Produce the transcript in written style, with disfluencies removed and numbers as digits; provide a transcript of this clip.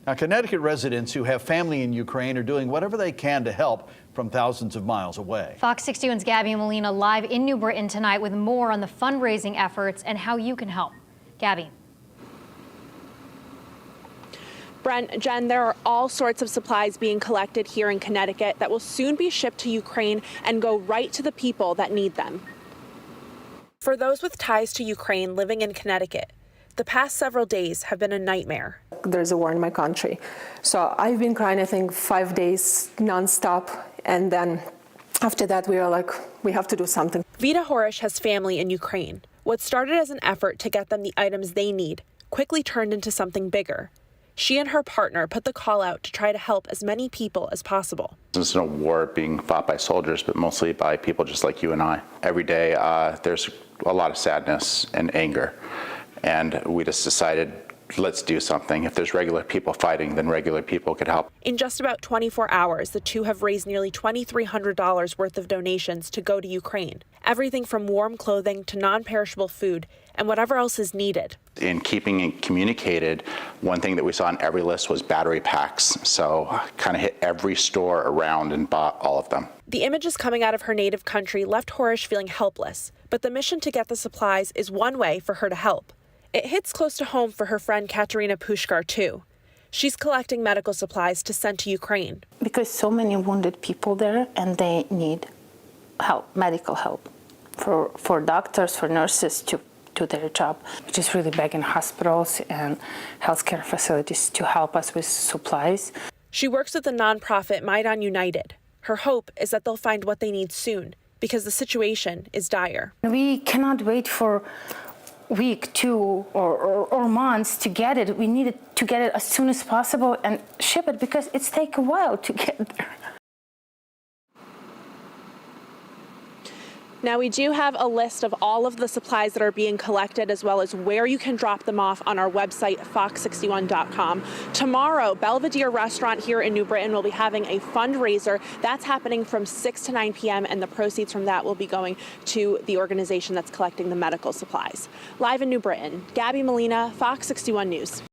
Now, Connecticut residents who have family in Ukraine are doing whatever they can to help from thousands of miles away. Fox 61's Gabby and Molina live in New Britain tonight with more on the fundraising efforts and how you can help. Gabby. Brent, Jen, there are all sorts of supplies being collected here in Connecticut that will soon be shipped to Ukraine and go right to the people that need them. For those with ties to Ukraine living in Connecticut, the past several days have been a nightmare. There's a war in my country. So I've been crying, I think, 5 days nonstop. And then after that, we were like, we have to do something. Vita Horish has family in Ukraine. What started as an effort to get them the items they need quickly turned into something bigger. She and her partner put the call out to try to help as many people as possible. This is a war being fought by soldiers, but mostly by people just like you and I. Every day there's a lot of sadness and anger. And we just decided, let's do something. If there's regular people fighting, then regular people could help. In just about 24 hours, the two have raised nearly $2,300 worth of donations to go to Ukraine. Everything from warm clothing to non-perishable food and whatever else is needed. In keeping it communicated, one thing that we saw on every list was battery packs. So kind of hit every store around and bought all of them. The images coming out of her native country left Horish feeling helpless, but the mission to get the supplies is one way for her to help. It hits close to home for her friend Katerina Pushkar, too. She's collecting medical supplies to send to Ukraine. Because so many wounded people there, and they need help, medical help, for doctors, for nurses to do their job. We're just really begging hospitals and healthcare facilities to help us with supplies. She works with the nonprofit Maidan United. Her hope is that they'll find what they need soon, because the situation is dire. We cannot wait for week, 2 or months to get it. We need to get it as soon as possible and ship it because it's take a while to get there. Now, we do have a list of all of the supplies that are being collected, as well as where you can drop them off on our website, fox61.com. Tomorrow, Belvedere Restaurant here in New Britain will be having a fundraiser. That's happening from 6 to 9 p.m., and the proceeds from that will be going to the organization that's collecting the medical supplies. Live in New Britain, Gabby Molina, Fox 61 News.